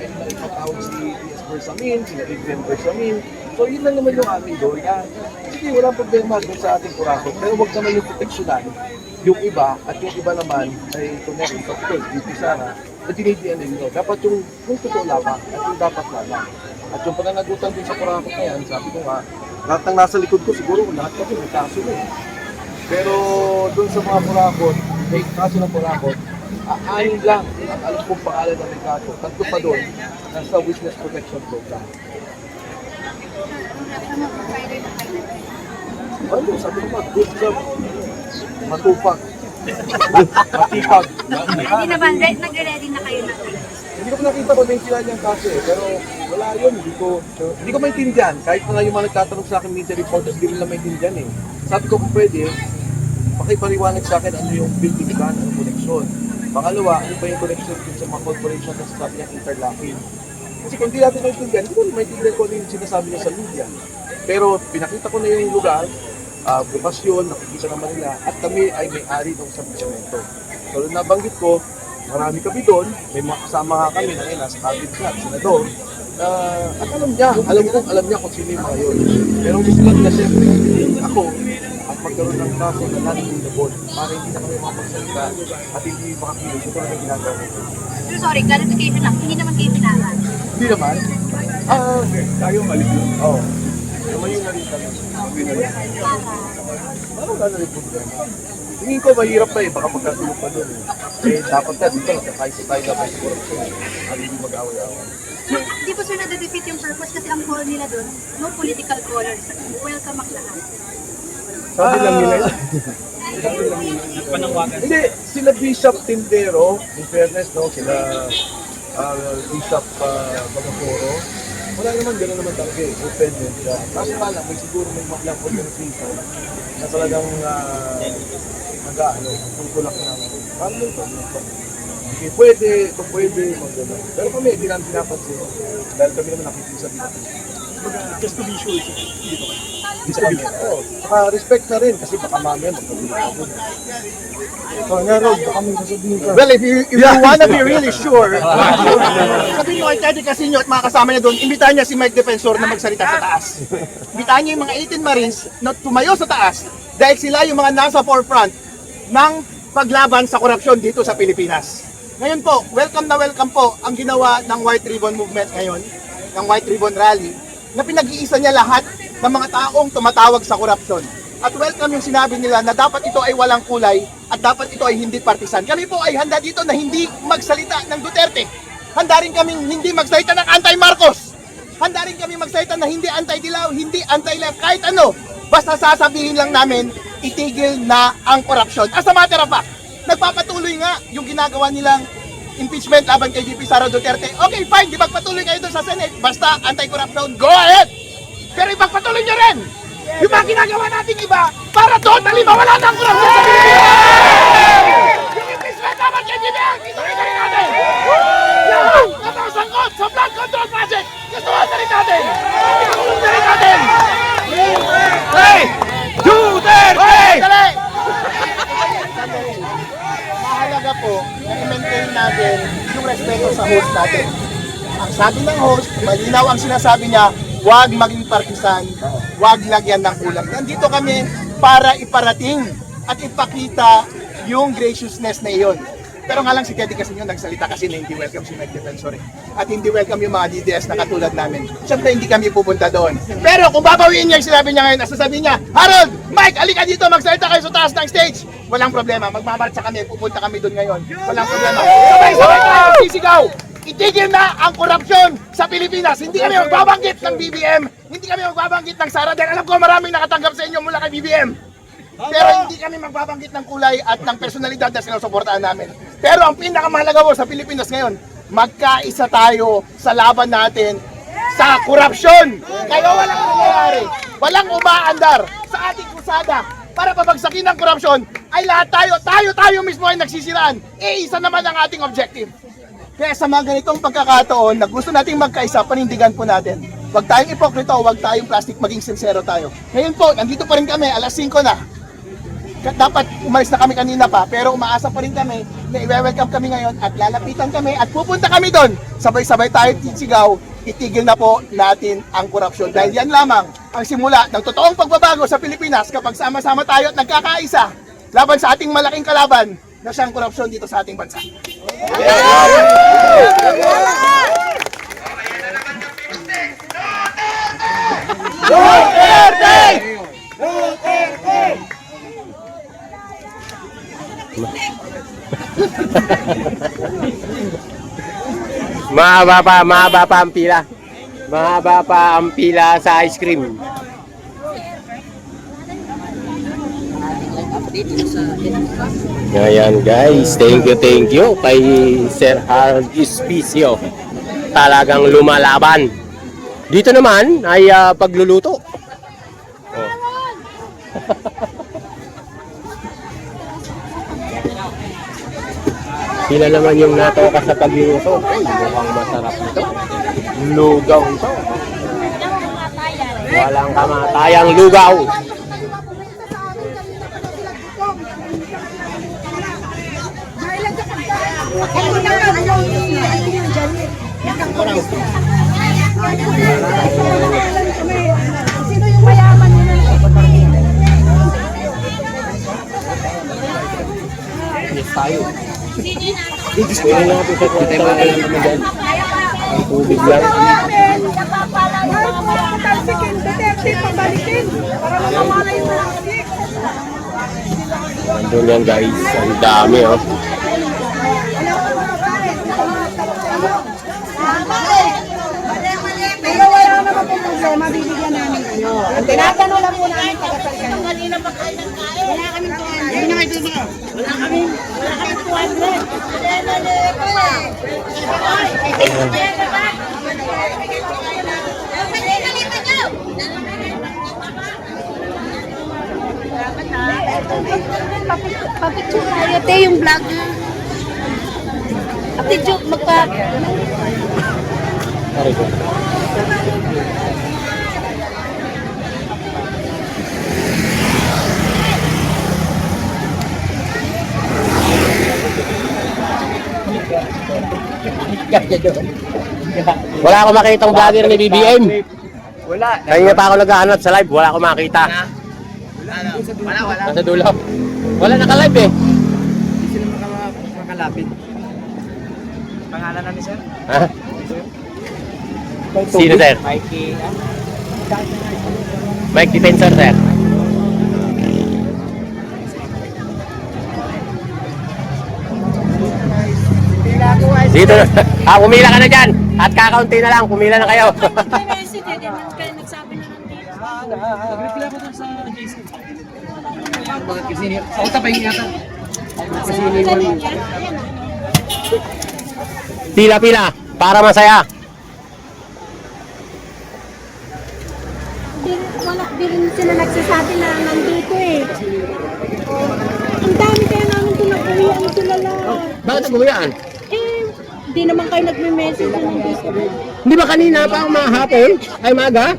ay ipatawag si D.S. Bersamin, sila Adrian Bersamin. So yun lang naman yung aming goal na sige, walang problema doon sa ating kurakot. Pero huwag naman yung proteksyonan yung iba at yung iba naman ay kunwari, of DP Sara, na dinidiyan ninyo. Dapat yung totoo lamang at yung dapat lamang. At yung pananagutan din sa kurakot na yan, sabi ko nga, lahat ng nasa likod ko siguro, lahat kasi may kaso na eh. Pero doon sa mga kurakot, may kaso ng kurakot, ayon lang ang alam kong pangalan ng may kaso. Tatlo pa doon, nasa Witness Protection Program. Ano, sabi ko ba, good job, matupag, matipag. Hindi naman, nag-ready na kayo na. Hindi ko nakita ko din sila niyang kaso eh, pero wala yun, hindi ko maintindihan. Kahit na yung mga nagtatanong sa akin media reporters, hindi nila maintindihan eh. Sabi ko kung pwede, pakipaliwanag sa akin ano yung building plan, ano connection. Pangalawa, ano ba yung connection din sa mga corporation na sasabi niyang interlocking. Kasi kung di natin maintindihan, hindi ko maintindihan ko ano yung sinasabi niya sa media. Pero pinakita ko na yung lugar, bukas yun, nakikita naman nila, at kami ay may-ari ng isang semento. So, nabanggit ko, marami kami doon, may mga kasama nga kami na nasa cabinet na, senador, at alam niya kung sino yung mga yun. Pero gusto lang na siyempre, ako, at magkaroon ng kaso na non-readable para hindi na kami makapagsalita at hindi makakilig. Ito lang yung ginagawa ko. So sorry, clarification lang, hindi naman kayo pinaran. Hindi naman. Tayo mali yun. Oo. Naman yung nalita lang. Parang gano'n rin problema. Tingin ko mahirap pa eh, baka magkatulog pa doon eh. Eh, dapat na dito, nagkakaisa tayo na may korupsyon eh. At hindi mag-away-away. Hindi po sir na-defeat yung purpose kasi ang call nila doon, no political callers. Welcome ang lahat. Sabi lang nila yun. Hindi, sila Bishop Tindero, in fairness, no, sila Bishop Bagaporo, wala naman, gano'n naman talaga eh, open din sila. Kaso nga lang, may siguro may mga organization na talagang tutulak ng paano ito, okay, pwede, kung pwede, mag-gano'n. Pero kami, hindi namin pinapansin dahil kami naman nakikita sa Pilipinas. Just to be sure, dito ka. Saka respect na rin kasi baka mamaya magpapilita ko. Well, if you wanna be really sure, sabihin nyo kay Teddy Casino at mga kasama niya doon, imbitahan niya si Mike Defensor na magsalita sa taas. Imbitahan niya yung mga 18 Marines na tumayo sa taas dahil sila yung mga nasa forefront ng paglaban sa korupsyon dito sa Pilipinas. Ngayon po, welcome na welcome po ang ginawa ng White Ribbon Movement ngayon, ng White Ribbon Rally, na pinag-iisa niya lahat ng mga taong tumatawag sa korupsyon. At welcome yung sinabi nila na dapat ito ay walang kulay at dapat ito ay hindi partisan. Kami po ay handa dito na hindi magsalita ng Duterte. Handa rin kami hindi magsalita ng anti-Marcos. Handa rin kami magsalita na hindi anti-Dilaw, hindi anti-left, kahit ano. Basta sasabihin lang namin, itigil na ang korupsyon. As a matter of fact, nagpapatuloy nga yung ginagawa nilang impeachment laban kay VP Sara Duterte. Okay, fine, di magpatuloy kayo doon sa Senate. Basta anti-corruption, go ahead! Pero ipagpatuloy nyo rin yung mga ginagawa natin iba para totally mawala na ang korupsyon sa Pilipinas! Yung impeachment laban kay VP, ituloy na rin natin! Yung natasangkot sa flood control project, gustuhan na rin natin! Ituloy na rin natin! Hey! Duterte! Dali! Mahalaga po na i-maintain natin yung respeto sa host natin. Ang sabi ng host, malinaw ang sinasabi niya, huwag maging partisan, huwag lagyan ng ulam. Nandito kami para iparating at ipakita yung graciousness na iyon. Pero nga lang si Teddy kasi nagsalita kasi na hindi welcome si Mike Defensor at hindi welcome yung mga DDS na katulad namin. Siyempre hindi kami pupunta doon. Pero kung babawiin niya yung sinabi niya ngayon, sasabihin niya, Harold, Mike, alika dito, magsalita kayo sa taas ng stage. Walang problema, magmamarcha kami, pupunta kami doon ngayon. Walang problema. Sabay-sabay tayo sisigaw. Itigil na ang korupsyon sa Pilipinas. Hindi kami magbabanggit ng BBM, hindi kami magbabanggit ng Sara. Dahil alam ko maraming nakatanggap sa inyo mula kay BBM. Pero hindi kami magbabanggit ng kulay at ng personalidad na sinusuportahan namin. Pero ang pinakamahalaga po sa Pilipinas ngayon, magkaisa tayo sa laban natin sa korupsyon. Kaya walang nangyayari, walang umaandar sa ating krusada para pabagsakin ng korupsyon ay lahat tayo mismo ay nagsisiraan. Isa naman ang ating objective. Kaya sa mga ganitong pagkakataon na gusto nating magkaisa, panindigan po natin. Huwag tayong ipokrito, huwag tayong plastic, maging sincero tayo. Ngayon po, nandito pa rin kami, alas 5 na. dapat umalis na kami kanina pa, pero umaasa pa rin kami na i-welcome kami ngayon at lalapitan kami at pupunta kami doon. Sabay-sabay tayo sigaw, itigil na po natin ang korupsyon. Dahil yan lamang ang simula ng totoong pagbabago sa Pilipinas kapag sama-sama tayo at nagkakaisa laban sa ating malaking kalaban na siyang korupsyon dito sa ating bansa. Mahaba pa ang pila. Mahaba pa ang pila sa ice cream. Ayan guys, thank you kay Sir Harold Espicio. Talagang lumalaban. Dito naman ay pagluluto. Oh. Sila naman yung natoka sa pagluluto. Uy, mukhang masarap ito. Lugaw ito. Walang kamatayang lugaw. Sino yung mayaman nila? Tayo. Pwede natin sa kwarta naman dyan. Ang tubig lang. Nandun yan guys. Ang dami oh. Pero wala naman po problema, bibigyan namin kayo. Ang tinatanong lang po namin pagkasal kayo. Kanina pa kayo nagkain. Wala kaming 200. Wala kaming 200. Papicture tayo, te, yung vlog. Papicture, Pare ko. Wala akong makitang vlogger ni BBM. Wala. Kanina pa ako naghahanap sa live, wala akong makita. Wala. Nasa dulo. Wala naka-live eh. Hindi sila makalapit. Pangalan namin, sir? Ha? Sino sir? Mikey. Mike Defensor sir. Dito na. Pumila ka na dyan. At kakaunti na lang. Pumila na kayo. Nag-reply ko dun sa JC. Sa utap ay yata. Pila-pila. Para masaya. Di rin sila nagsasabi na nandito eh. Ang dami kaya namin tinapuyan sila lang. Bakit naguyaan? Eh, di naman kayo nagme-message na nandito. Hindi ba kanina pa ang mahapon? Ay maga?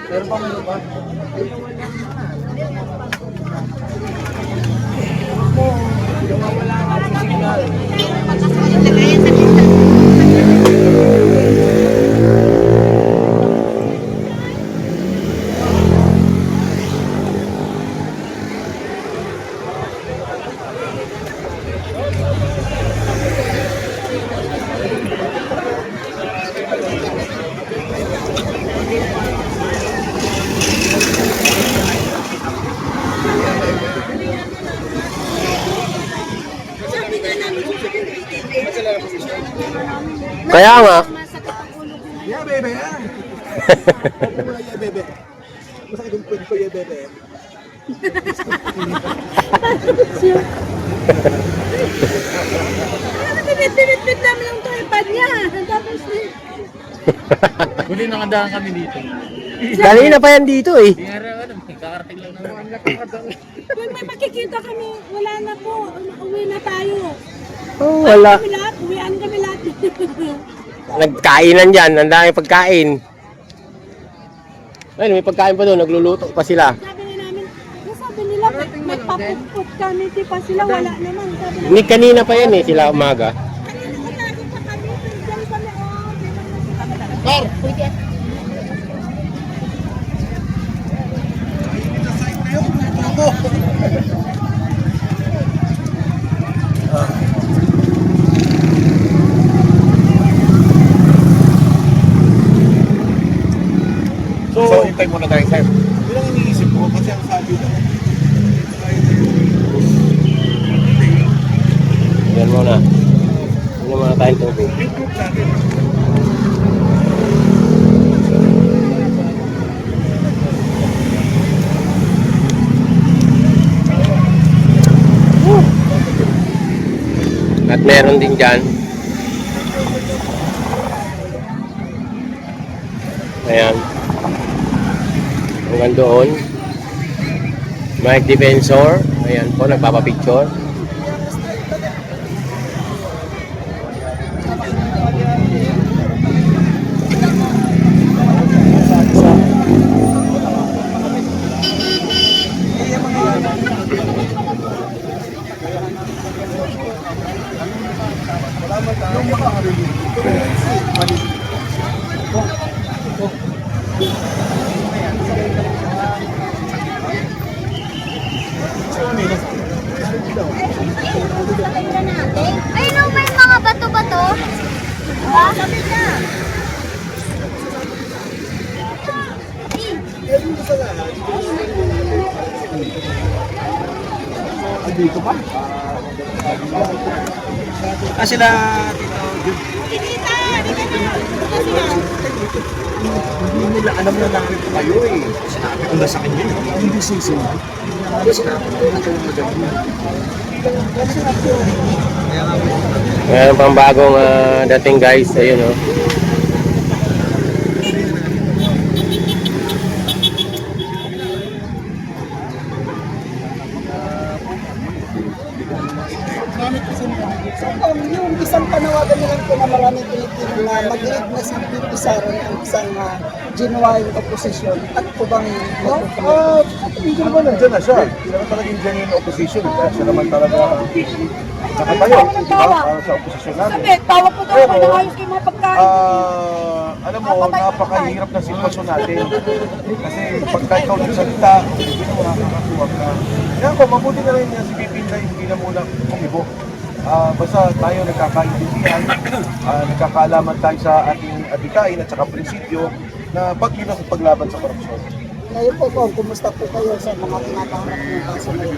Pero pa may lupa. Kaya nga. Yeah, bebe, yan. Wala yeah, bebe. Masakit yung pwede ko, yeah, bebe. Pinit-pinit namin yung tripod niya. Tapos Huli nakadaan kami dito. Kanina pa yan dito eh. Kakarating lang naman. kung may makikita kami, wala na po. Uwi na tayo. Oh, wala. Kami lahat, uwian kami lahat. Nagkainan dyan. Ang dami pagkain. Ayun, may pagkain pa doon. Nagluluto pa sila. Sabi nila, papuput kami, di pa sila wala naman. Sabi na, Ni kanina pa yan eh, sila umaga. kanina ko lagi pa kami, dyan kami, oh. Pwede. So, hintay muna tayo, sir. Yun ang iniisip ko kasi ang sabi na, Yan muna. Yan muna tayong tubig. yung group natin, At meron din dyan. Ayan. Hanggang doon. Mic Defensor. Ayan po, nagpapapicture. Ay, no, may mga bato-bato. Ah, sabi na. dito pa. Sila, hindi nila alam na namin kayo eh. Sinabi ko na sa kanya, hindi sisi. Sinabi ko na kayo maganda. Meron pang bagong dating guys. Ayun o. Yung isang panawagan na lang po na maraming Pilipino na mag-lead na si P.P. Sara ng isang genuine opposition. Ano po bang Hindi naman nandiyan na siya. Hindi naman talagang genuine opposition. Kaya siya naman talaga nakatayo sa opposition natin. Sabi, tawa po tayo na ayos kayo mga pagkain. Alam mo, napakahirap na sitwasyon natin. Kasi pagka ikaw nagsalita, hindi mo nakakatuwag na. Kaya ko, mabuti na rin niya si Pipin na hindi na muna kumibo. Basta tayo nagkakaintindihan, nagkakaalaman tayo sa ating adikain at saka prinsipyo na pagkilos at paglaban sa korupsyon. ngayon po kumusta po kayo sa mga tinatanggap ng kaso na yun?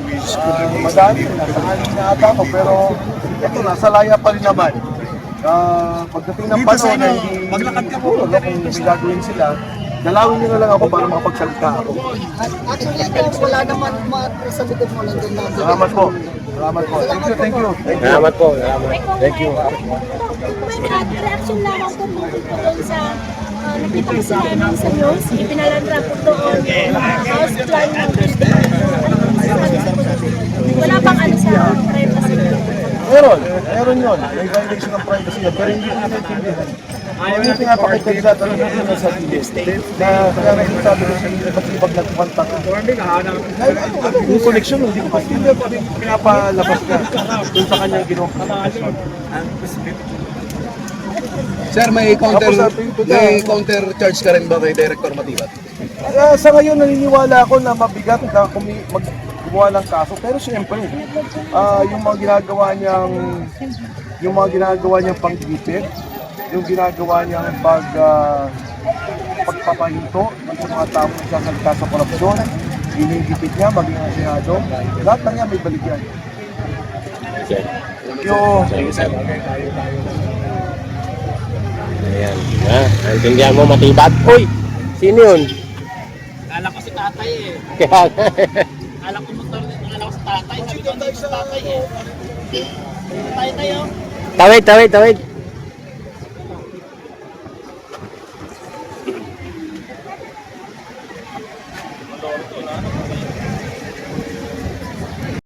Madami, nasa aling na ata ako, pero ito, nasa laya pa rin naman. Pagdating ng panahon na hindi maglakad ka po, kung may gagawin sila, dalawin nyo na lang ako para makapagsalita ako. At actually, ito, wala naman sa likod mo lang din natin. Salamat po. Salamat po. Thank you, thank you. Thank you. Salamat po. Salamat. Thank you. Reaction lamang po dito doon sa nakita ko sila namin sa news, ipinalandra po doon house plan ng wala bang ano sa privacy. Meron yun. May violation ng privacy yun, pero hindi ko naintindihan. Yung pinapakita nila talaga yun sa TV. Na kaya nga yung sabi ko sa inyo, kasi pag nagpunta ka. Yung connection, hindi ko kasi hindi pinapalabas ka dun sa kanyang ginawa. Sir, may counter charge ka rin ba kay Director Matibat? Sa ngayon, naniniwala ako na mabigat na gumawa ng kaso. Pero siyempre, yung mga ginagawa niyang panggipit, yung ginagawa niyang pagpapahinto sa mga taong nagsasalita sa korupsyon, inigipit niya, maging ang Senado, lahat na niya may balik yan. Thank you. Ayan. Naintindihan mo, Matibat. Uy! Sino yun? Kala ko si tatay eh. Kaya Kala ko motor din. Kala ko si tatay. Sabi ko tayo sa tatay eh. Tayo tayo. Tawid, tawid, tawid.